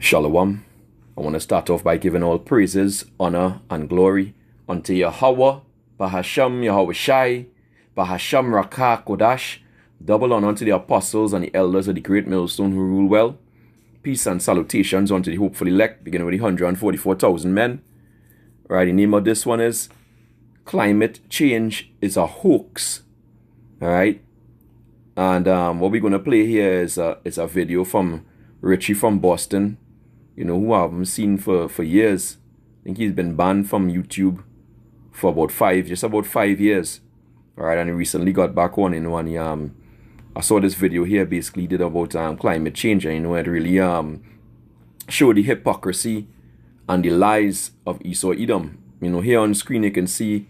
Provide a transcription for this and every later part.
Shalom. I want to start off by giving all praises, honor, and glory unto Yahweh, Bahasham Yahweh Shai, Bahasham Rakah Kodash. Double honor unto the apostles and the elders of the great millstone who rule well. Peace and salutations unto the hopeful elect, beginning with the 144,000 men. Right, the name of this one is Climate Change is a Hoax. Alright. And what we're going to play here is a video from Richie from Boston, who I haven't seen for years. I think he's been banned from YouTube for just about 5 years. Alright, and he recently got back on, and I saw this video here basically did about climate change, and it really showed the hypocrisy and the lies of Esau Edom. Here on screen you can see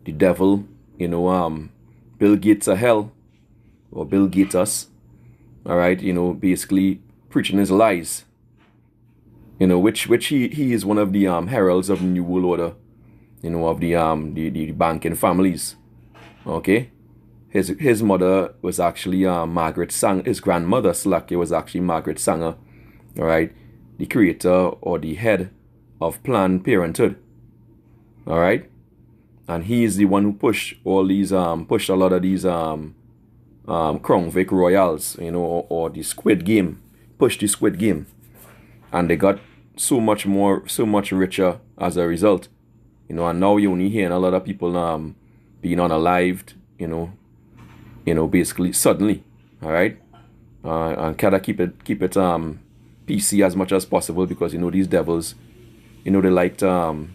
the devil, Bill Gates of hell, or Bill Gatus, alright, basically preaching his lies, which he is one of the heralds of the New World Order, of the banking families. Okay, his mother was actually Margaret Sanger. His grandmother Slakia was actually Margaret Sanger, alright, the creator or the head of Planned Parenthood, alright, and he is the one who pushed all these pushed a lot of these Crown Vic Royals, or the Squid Game, pushed the Squid Game, and they got so much richer as a result, and now you're only hearing a lot of people being unalived, basically suddenly, all right, and kind of keep it PC as much as possible, because these devils, they like to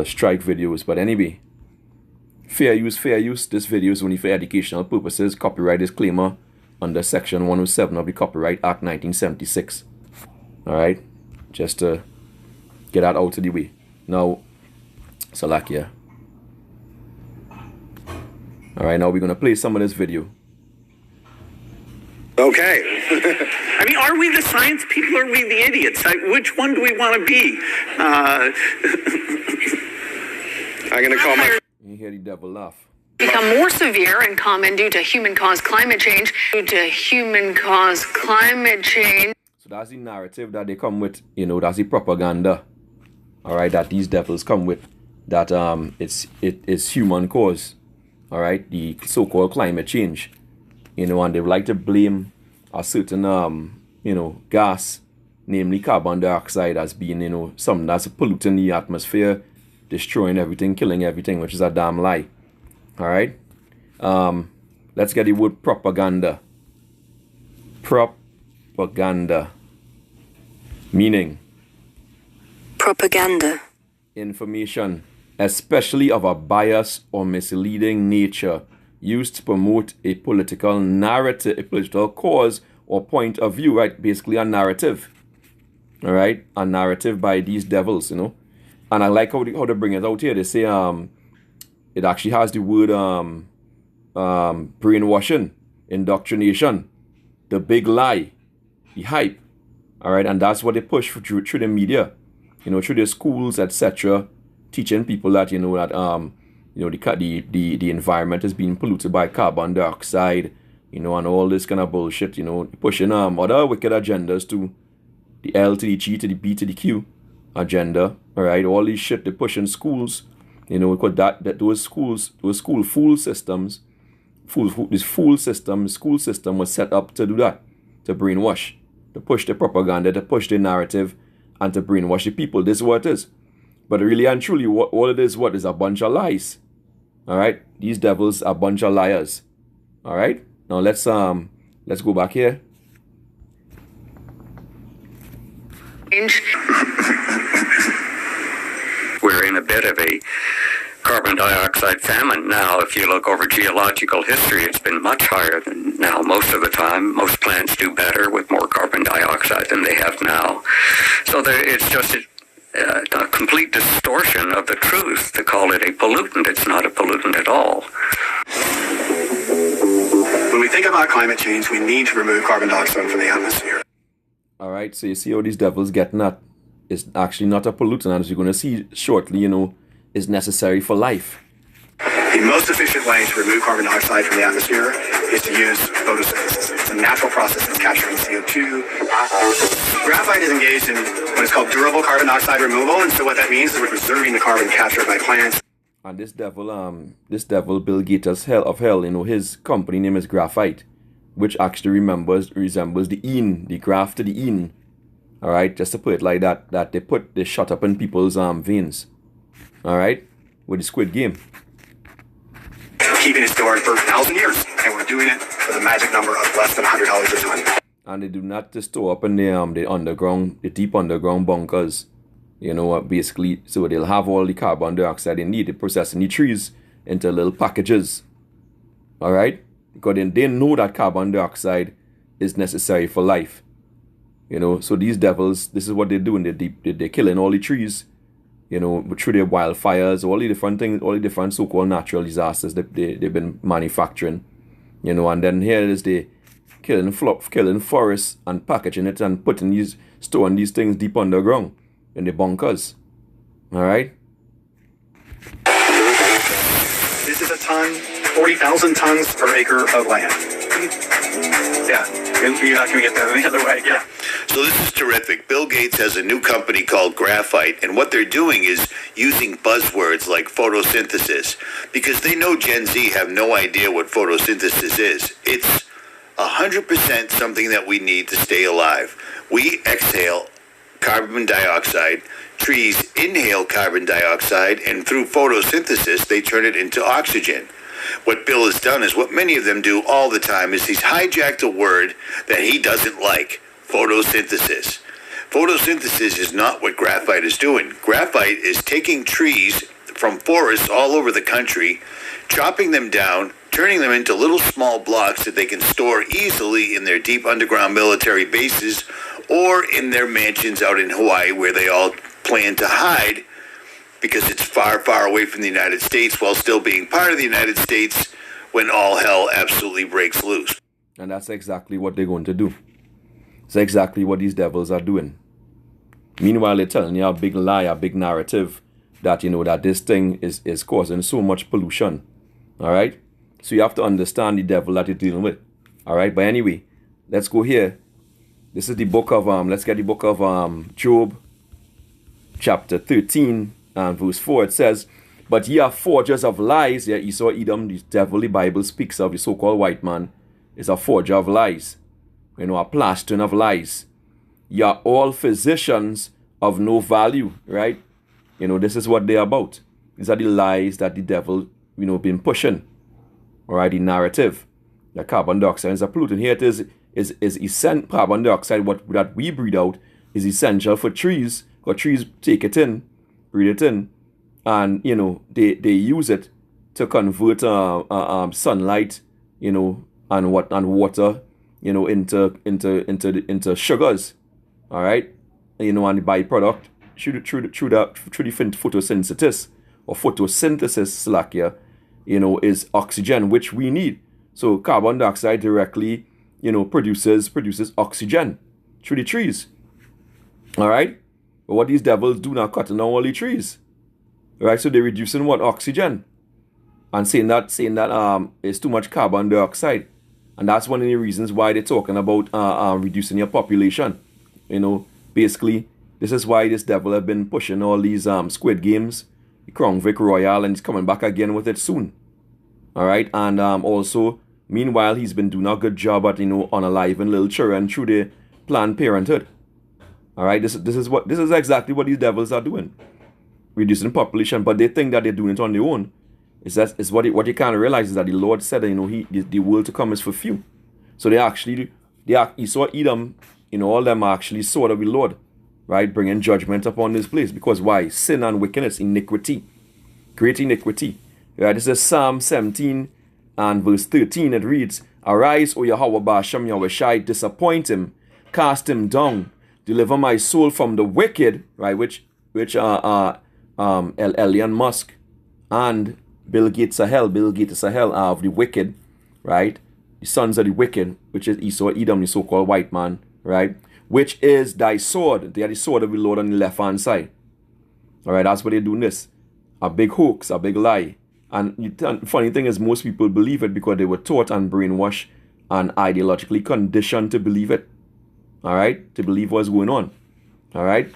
strike videos. But anyway, fair use. This video is only for educational purposes. Copyright disclaimer under Section 107 of the Copyright Act 1976. All right, just to get that out of the way. Now, Salakia. All right, now we're gonna play some of this video. Okay. I mean, are we the science people or are we the idiots? Which one do we want to be? I'm going to call my... You hear the devil laugh. Become more severe and common due to human-caused climate change. So that's the narrative that they come with, that's the propaganda, all right, that these devils come with, that it's human cause, all right, the so-called climate change, and they like to blame a certain, gas, namely carbon dioxide, as being, something that's polluting the atmosphere, destroying everything, killing everything, which is a damn lie. All right. Let's get the word propaganda. Propaganda. Meaning? Propaganda. Information, especially of a bias or misleading nature, used to promote a political narrative, a political cause or point of view, right? Basically a narrative. All right? A narrative by these devils, And I like how they bring it out here. They say it actually has the word brainwashing, indoctrination, the big lie, the hype. All right, and that's what they push through the media, through the schools, etc., teaching people that the environment is being polluted by carbon dioxide, and all this kind of bullshit, pushing other wicked agendas to the L to the G to the B to the Q agenda. All right, all these shit they push in schools, because that those school school system was set up to do that, to brainwash, to push the propaganda, to push the narrative, and to brainwash the people. This is what it is. But really and truly, all it is a bunch of lies. All right, these devils are a bunch of liars. All right, now let's go back here. We're in a bit of a carbon dioxide famine now. If you look over geological history, it's been much higher than now. Most of the time, most plants do better with more carbon dioxide than they have now. So it's just a complete distortion of the truth to call it a pollutant. It's not a pollutant at all. When we think about climate change, we need to remove carbon dioxide from the atmosphere. All right, so you see how these devils getting at. It's actually not a pollutant, and as you're going to see shortly, is necessary for life. The most efficient way to remove carbon dioxide from the atmosphere is to use photosynthesis. a natural process of capturing CO2. Graphite is engaged in what is called durable carbon dioxide removal, and so what that means is we're preserving the carbon captured by plants. And this devil, Bill Gates of hell, his company name is Graphite, which actually resembles the Een, the graph to the Een. All right, just to put it like that they shot up in people's veins. All right, with the Squid Game. Keeping it stored for 1,000 years, and we're doing it for the magic number of less than $100 a ton. And they do not just store up in the underground, the deep underground bunkers. Basically, so they'll have all the carbon dioxide they need to process in the trees into little packages. All right, because they know that carbon dioxide is necessary for life. So these devils, this is what they're doing. They're killing all the trees, through their wildfires, all the different things, all the different so-called natural disasters that they've been manufacturing. And then here is they killing forests and packaging it and storing these things deep underground in the bunkers. All right. This is a ton, 40,000 tons per acre of land. Yeah, you're not going to get that any other way. Yeah. So this is terrific. Bill Gates has a new company called Graphite, and what they're doing is using buzzwords like photosynthesis, because they know Gen Z have no idea what photosynthesis is. It's 100% something that we need to stay alive. We exhale carbon dioxide, trees inhale carbon dioxide, and through photosynthesis, they turn it into oxygen. What Bill has done is what many of them do all the time is he's hijacked a word that he doesn't like, photosynthesis. Photosynthesis is not what graphite is doing. Graphite is taking trees from forests all over the country, chopping them down, turning them into little small blocks that they can store easily in their deep underground military bases or in their mansions out in Hawaii where they all plan to hide because it's far, far away from the United States while still being part of the United States when all hell absolutely breaks loose. And that's exactly what they're going to do. It's exactly what these devils are doing. Meanwhile, they're telling you a big lie, a big narrative that, that this thing is causing so much pollution. All right? So you have to understand the devil that you're dealing with. All right? But anyway, let's go here. This is the book of, let's get the book of Job, chapter 13, and verse 4. It says, "But ye are forgers of lies." Yeah, Esau, Edom, the devil the Bible speaks of, the so-called white man, is a forger of lies. A plastering of lies. "Ye are all physicians of no value," right? This is what they're about. These are the lies that the devil, been pushing. All right, the narrative. The carbon dioxide is a pollutant. Here it is essential. Carbon dioxide, that we breathe out, is essential for trees. Because trees take it in, breathe it in, and they use it to convert sunlight, and water, into sugars. All right, and the byproduct through the photosynthesis or photosynthesis, is oxygen, which we need. So carbon dioxide directly, produces oxygen through the trees. All right, but what these devils do now, cutting down all the trees. All right, so they're reducing what? Oxygen, and saying that it's too much carbon dioxide. And that's one of the reasons why they're talking about reducing your population. Basically, this is why this devil have been pushing all these Squid Games, the Crown Vic Royale, and he's coming back again with it soon. All right, and also, meanwhile, he's been doing a good job at unaliving little children through the Planned Parenthood. All right, this is exactly what these devils are doing, reducing population. But they think that they're doing it on their own. It's what you can't realize is that the Lord said that the world to come is for few. So Esau, Edom, all them are actually sword of the Lord, right? Bringing judgment upon this place. Because why? Sin and wickedness, iniquity, great iniquity. Right? This is Psalm 17 and verse 13. It reads, "Arise, O Yahweh Ba'ashem Yahweh Shai, disappoint him, cast him down, deliver my soul from the wicked," right? Which Elon Musk and Bill Gates of hell are of the wicked, right? The sons of the wicked, which is Esau, Edom, the so-called white man, right? Which is thy sword. They are the sword of the Lord on the left-hand side. All right, that's what they're doing this. A big hoax, a big lie. And the funny thing is most people believe it because they were taught and brainwashed and ideologically conditioned to believe it. All right, to believe what's going on. All right,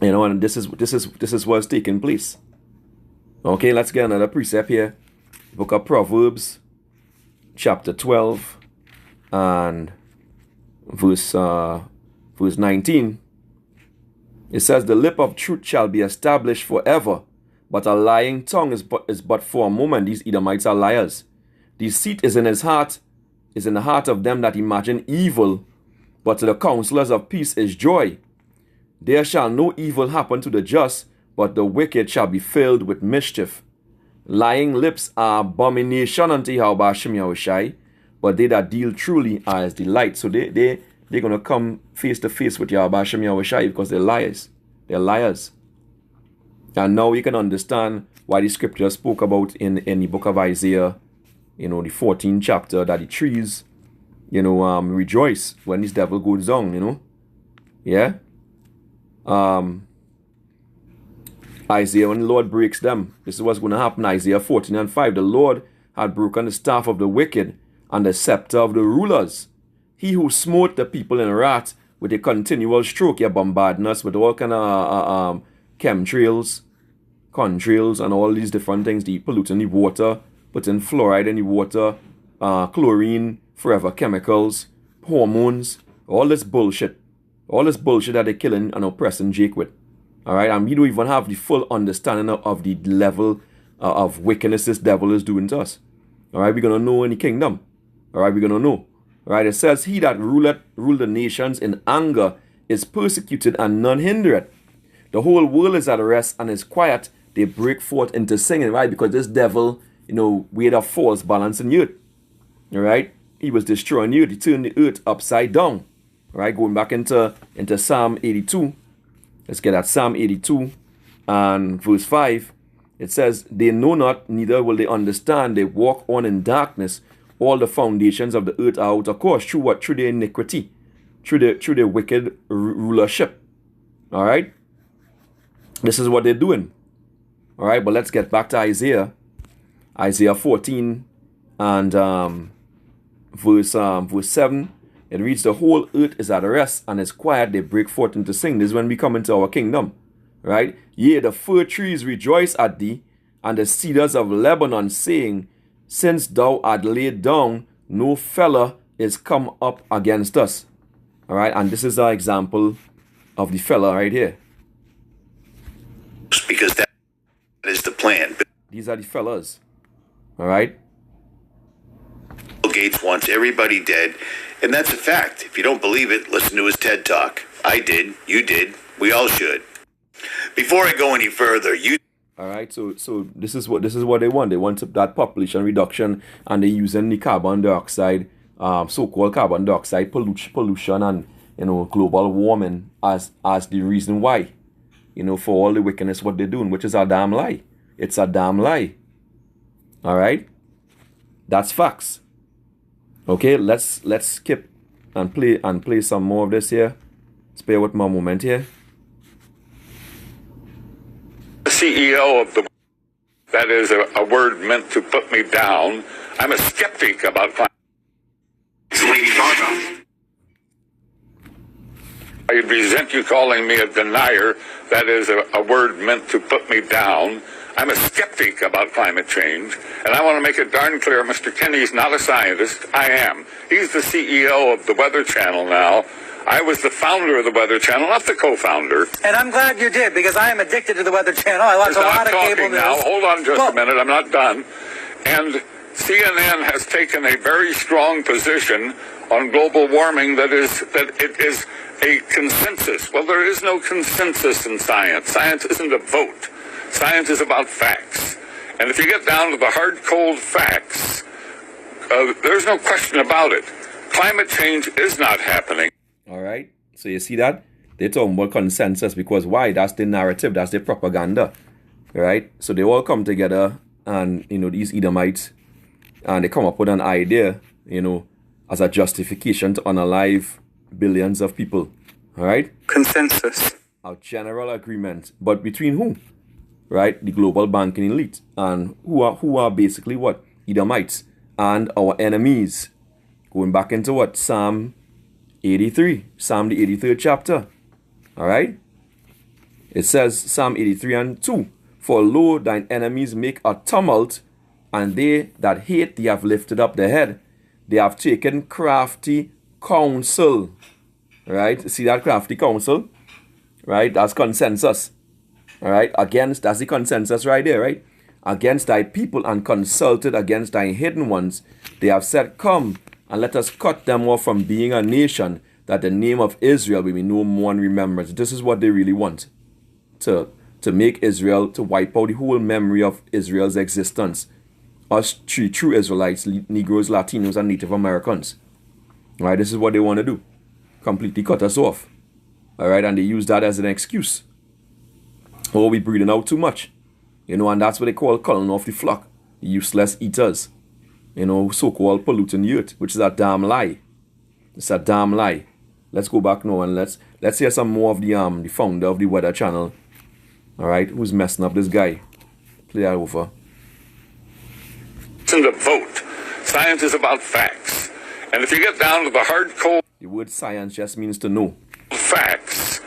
and this is what's taking place. Okay, let's get another precept here. Book of Proverbs, chapter 12, and verse 19. It says, "The lip of truth shall be established forever, but a lying tongue is but for a moment." These Edomites are liars. "Deceit is in his heart, is in the heart of them that imagine evil, but to the counselors of peace is joy. There shall no evil happen to the just, but the wicked shall be filled with mischief. Lying lips are abomination unto Yahweh Hashem Yahushai, but they that deal truly are his delight." So they're going to come face to face with Yahweh Hashem Yahushai because they're liars. They're liars. And now you can understand why the scripture spoke about in the book of Isaiah, the 14th chapter, that the trees, rejoice when this devil goes down, Yeah? Isaiah, when the Lord breaks them, this is what's going to happen. Isaiah 14:5, "The Lord had broken the staff of the wicked and the scepter of the rulers. He who smote the people in wrath with a continual stroke." You're bombarding us with all kind of chemtrails, contrails, and all these different things. They polluting the water, putting fluoride in the water, chlorine, forever chemicals, hormones, all this bullshit. All this bullshit that they're killing and oppressing Jake with. All right, and we don't even have the full understanding of the level of wickedness this devil is doing to us. All right, we're going to know in the kingdom. All right, we're going to know. All right, it says, "He that ruled the nations in anger is persecuted and none hinder it. The whole world is at rest and is quiet. They break forth into singing." Right, because this devil, we had a false balance in the earth. All right, he was destroying the earth. He turned the earth upside down. All right, going back into Psalm 82. Let's get at Psalm 82 and verse 5. It says, "They know not, neither will they understand. They walk on in darkness. All the foundations of the earth are out of course." Through what? Through their iniquity. Through their wicked rulership. All right. This is what they're doing. All right, but let's get back to Isaiah. Isaiah 14 and verse 7. It reads, "The whole earth is at rest and is quiet. They break forth into sing." This is when we come into our kingdom. Right? "Yea, the fir trees rejoice at thee, and the cedars of Lebanon, saying, Since thou art laid down, no fellow is come up against us." All right, and this is our example of the fella right here. Because that is the plan. These are the fellas. All right. Bill Gates wants everybody dead, and that's a fact. If you don't believe it, listen to his TED Talk. I did. You did. We all should. Before I go any further, All right, so this is what they want. They want that population reduction, and they're using the carbon dioxide, so-called carbon dioxide pollution, and global warming as the reason why, for all the wickedness what they're doing, which is a damn lie. It's a damn lie. All right, that's facts. Okay, let's skip and play some more of this here. Spare with my moment here. CEO of the... That is a word meant to put me down. I'm a skeptic about climate. I resent you calling me a denier. That is a word meant to put me down. I'm a skeptic about climate change, and I want to make it darn clear, Mr. Kenny's not a scientist. I am. He's the CEO of the Weather Channel now. I was the founder of the Weather Channel, not the co-founder. And I'm glad you did, because I am addicted to the Weather Channel. I watch a lot of cable news. Now, hold on just a minute. I'm not done. And CNN has taken a very strong position on global warming that it is a consensus. Well, there is no consensus in science. Science isn't a vote. Science is about facts. And if you get down to the hard, cold facts, there's no question about it. Climate change is not happening. All right. So you see that? They're talking about consensus because why? That's the narrative. That's the propaganda. Right? So they all come together and, these Edomites, and they come up with an idea, as a justification to unalive billions of people. All right? Consensus. A general agreement. But between who? Right? The global banking elite. And who are basically what? Edomites. And our enemies. Going back into what? Psalm 83. Psalm the 83rd chapter. All right? It says, Psalm 83 and 2. For lo, thine enemies make a tumult, and they that hate thee have lifted up their head. They have taken crafty counsel. Right? See that crafty counsel? Right? That's consensus. All right? Against, that's the consensus right there, right? Against thy people and consulted against thy hidden ones. They have said, come, and let us cut them off from being a nation, that the name of Israel will be no more in remembrance. This is what they really want. To make Israel, to wipe out the whole memory of Israel's existence. Us true Israelites, Negroes, Latinos, and Native Americans. All right, this is what they want to do. Completely cut us off. All right, and they use that as an excuse. Oh, we breeding out too much. You know, and that's what they call culling off the flock. Useless eaters. You know, so-called polluting the earth, which is a damn lie. It's a damn lie. Let's go back now and let's hear some more of the founder of the Weather Channel. All right, who's messing up this guy? Play that over. To vote. Science is about facts. And if you get down to the hard cold The word science just means to know. facts,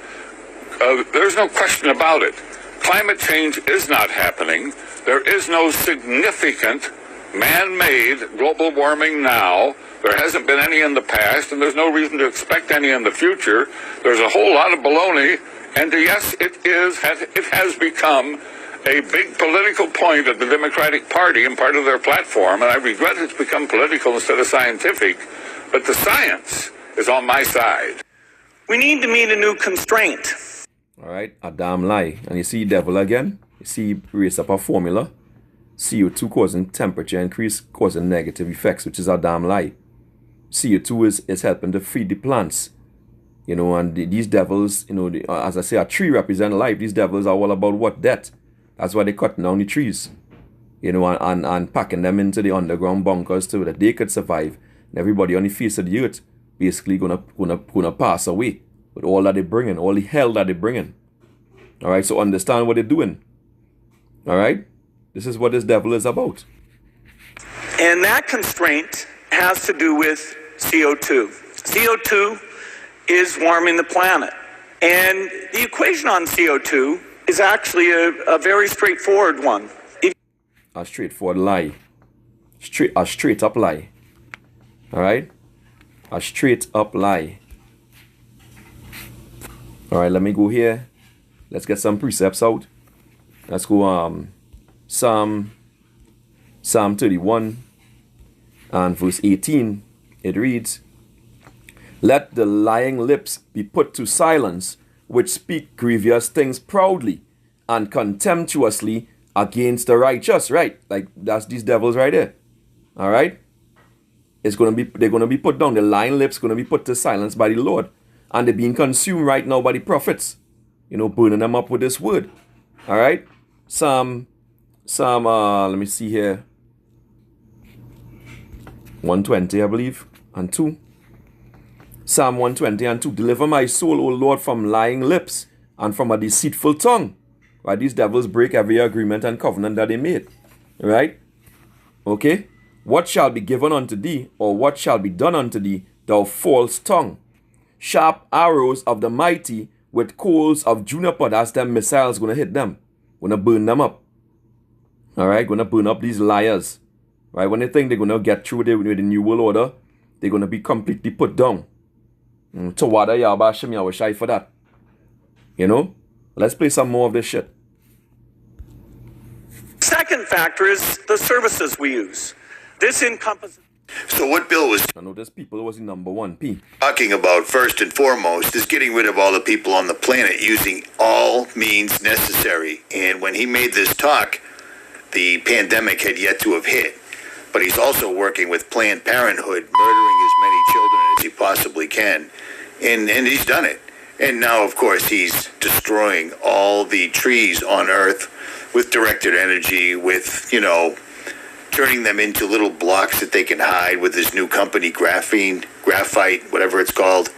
there's no question about it. Climate change is not happening. There is no significant man-made global warming now. There hasn't been any in the past, and there's no reason to expect any in the future. There's a whole lot of baloney, and yes, it has become a big political point of the Democratic Party and part of their platform, and I regret it's become political instead of scientific, but the science is on my side. We need to meet a new constraint. All right, a damn lie. And you see devil again. You see he raise up a formula. CO2 causing temperature increase, causing negative effects, which is a damn lie. CO2 is helping to feed the plants. You know, and these devils, you know, as I say, a tree represents life. These devils are all about what? Death. That's why they're cutting down the trees. You know, and packing them into the underground bunkers so that they could survive. And everybody on the face of the earth basically gonna pass away with all that they're bringing, all the hell that they're bringing. All right, so understand what they're doing. All right, this is what this devil is about. And that constraint has to do with CO2. CO2 is warming the planet. And the equation on CO2 is actually a very straightforward one. A straightforward lie. A straight up lie. All right? A straight up lie. All right, let me go here. Let's get some precepts out. Let's go Psalm 31 and verse 18. It reads, let the lying lips be put to silence, which speak grievous things proudly and contemptuously against the righteous. Right? Like that's these devils right there. All right? They're gonna be put down. The lying lips gonna be put to silence by the Lord. And they're being consumed right now by the prophets. You know, burning them up with this word. All right? Psalm, let me see here. 120, I believe, and 2. Psalm 120 and 2. Deliver my soul, O Lord, from lying lips and from a deceitful tongue. Right? These devils break every agreement and covenant that they made. Right? Okay? What shall be given unto thee, or what shall be done unto thee, thou false tongue? Sharp arrows of the mighty with coals of juniper. That's them missiles gonna hit them. Gonna burn them up. All right? Gonna burn up these liars. Right? When they think they're gonna get through with the New World Order, they're gonna be completely put down. Tawada Yaba Shem Yawashai for that. You know? Let's play some more of this shit. Second factor is the services we use. This encompasses... So what Bill was I know this people was the number one P. talking about first and foremost is getting rid of all the people on the planet using all means necessary. And when he made this talk, the pandemic had yet to have hit. But he's also working with Planned Parenthood, murdering as many children as he possibly can. And he's done it. And now, of course, he's destroying all the trees on Earth with directed energy, with, you know, turning them into little blocks that they can hide with his new company, graphite, whatever it's called.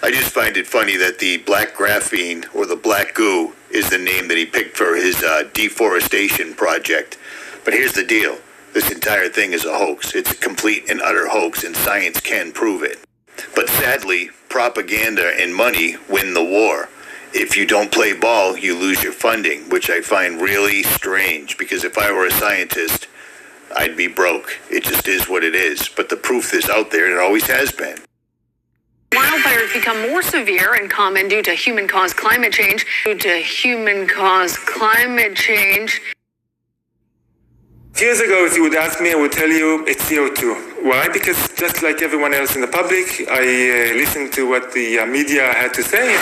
I just find it funny that the black graphene, or the black goo, is the name that he picked for his deforestation project. But here's the deal. This entire thing is a hoax. It's a complete and utter hoax, and science can prove it. But sadly, propaganda and money win the war. If you don't play ball, you lose your funding, which I find really strange, because if I were a scientist, I'd be broke. It just is what it is. But the proof is out there, and it always has been. Wildfires become more severe and common due to human-caused climate change. Years ago, if you would ask me, I would tell you it's CO2. Why? Because just like everyone else in the public, I listened to what the media had to say.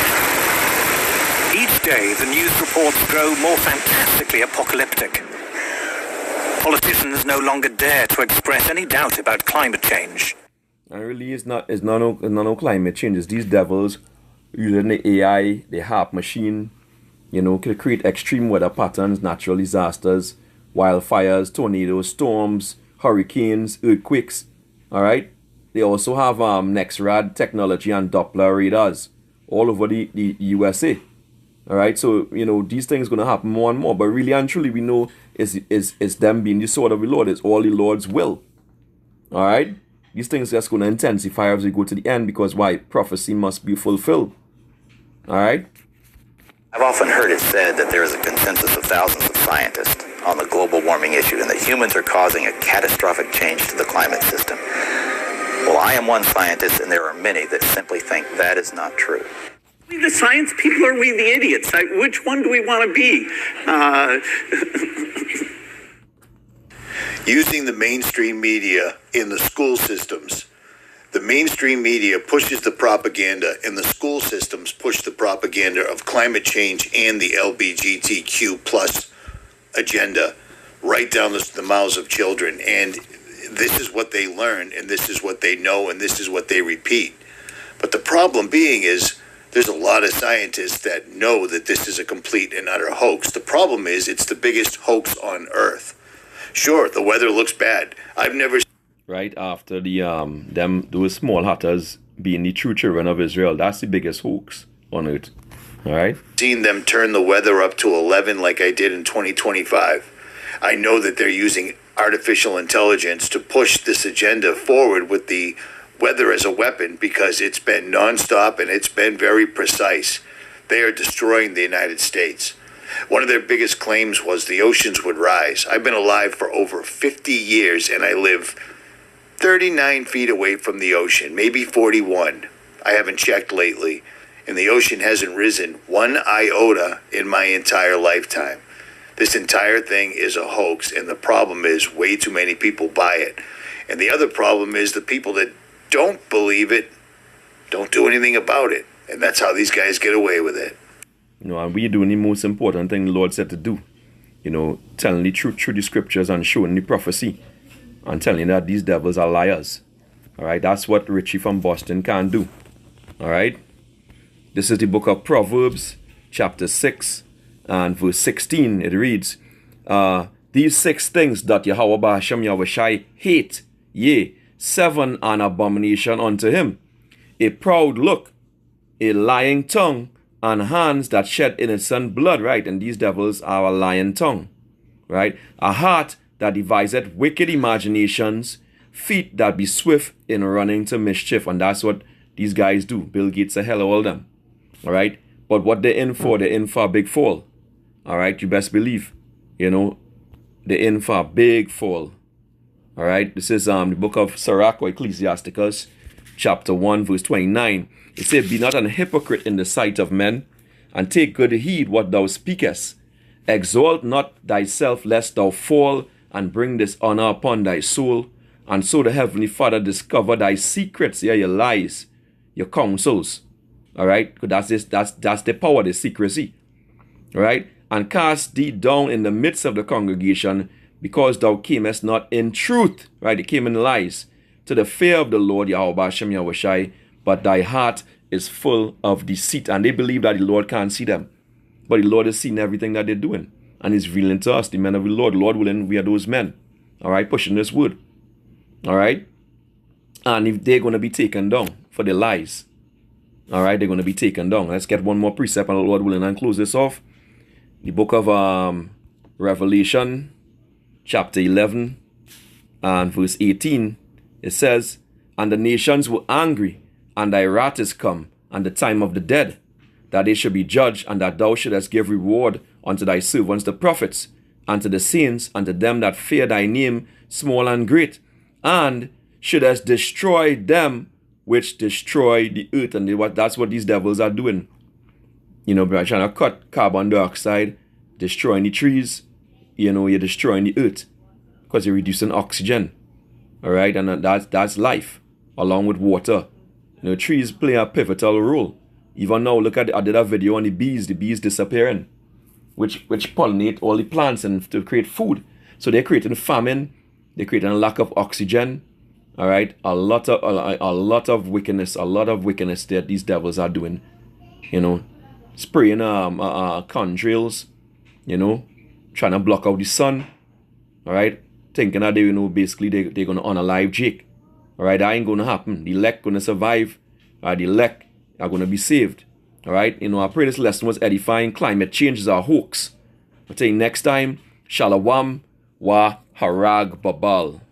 Each day, the news reports grow more fantastically apocalyptic. Politicians no longer dare to express any doubt about climate change. And really, it's not no climate change. It's these devils using the AI, the HARP machine, to create extreme weather patterns, natural disasters, wildfires, tornadoes, storms, hurricanes, earthquakes. All right. They also have NextRad technology and Doppler radars all over the USA. All right. So these things going to happen more and more. But really and truly, we know it's them being the sword of the Lord. It's all the Lord's will. All right. These things are just going to intensify as we go to the end, because why? Prophecy must be fulfilled. All right. I've often heard it said that there is a consensus of thousands of scientists on the global warming issue and that humans are causing a catastrophic change to the climate system. Well, I am one scientist, and there are many that simply think that is not true. Are we the science people or are we the idiots? Which one do we want to be? Using the mainstream media in the school systems. The mainstream media pushes the propaganda, and the school systems push the propaganda of climate change and the LGBTQ plus agenda right down the mouths of children. And this is what they learn, and this is what they know, and this is what they repeat. But the problem being is there's a lot of scientists that know that this is a complete and utter hoax. The problem is it's the biggest hoax on Earth. Sure, the weather looks bad. I've never... Right after those small hatters being the true children of Israel, that's the biggest hoax on earth. All right? Seen them turn the weather up to 11 like I did in 2025. I know that they're using artificial intelligence to push this agenda forward with the weather as a weapon, because it's been nonstop and it's been very precise. They are destroying the United States. One of their biggest claims was the oceans would rise. I've been alive for over 50 years, and I live 39 feet away from the ocean, maybe 41. I haven't checked lately. And the ocean hasn't risen one iota in my entire lifetime. This entire thing is a hoax, and the problem is way too many people buy it. And the other problem is the people that don't believe it don't do anything about it. And that's how these guys get away with it. And we're doing the most important thing the Lord said to do. Telling the truth through the scriptures and showing the prophecy. And telling that these devils are liars. All right, that's what Richie from Boston can do. All right. This is the book of Proverbs, chapter 6 and verse 16. It reads, these 6 things that Yahweh Ba'ashem Yahushai hate, yea, 7 an abomination unto him: a proud look, a lying tongue, and hands that shed innocent blood. Right, and these devils are a lying tongue. Right, a heart that deviseth wicked imaginations, feet that be swift in running to mischief. And that's what these guys do. Bill Gates, a hell of all them. All right. But what they're in for a big fall. All right. You best believe, they're in for a big fall. All right. This is the book of Sirach or Ecclesiasticus, chapter 1, verse 29. It says, be not an hypocrite in the sight of men, and take good heed what thou speakest. Exalt not thyself, lest thou fall, and bring dishonor upon thy soul. And so the Heavenly Father discover thy secrets, your lies, your counsels. All right? That's the power of the secrecy. All right? And cast thee down in the midst of the congregation, because thou camest not in truth. Right? It came in lies. To the fear of the Lord, Yahweh Ba'ashem Yahushai, but thy heart is full of deceit. And they believe that the Lord can't see them. But the Lord has seen everything that they're doing. And he's revealing to us, the men of the Lord. Lord willing, we are those men. All right? Pushing this word. All right? And if they're going to be taken down for their lies. All right? They're going to be taken down. Let's get one more precept, and the Lord willing, and close this off. The book of Revelation, chapter 11 And verse 18, it says, and the nations were angry, and thy wrath is come, and the time of the dead, that they should be judged, and that thou shouldest give reward unto thy servants the prophets, and to the saints, and to them that fear thy name, small and great, and shouldest destroy them which destroy the earth. And that's what these devils are doing. You know, by trying to cut carbon dioxide, destroying the trees, you know, you're destroying the earth because you're reducing oxygen. All right, and that's life, along with water. You know, trees play a pivotal role. Even now, look at I did a video on the bees disappearing, which pollinate all the plants and to create food. So they're creating famine, they're creating a lack of oxygen. All right, a lot of wickedness that these devils are doing. You know, spraying contrails, you know, trying to block out the sun. All right, thinking that they, you know, basically they're gonna unalive Jake. All right, that ain't gonna happen. The elect gonna survive. The elect are gonna be saved. All right, you know, I pray this lesson was edifying. Climate change is a hoax. I'll tell you next time. Shalom wa harag babal.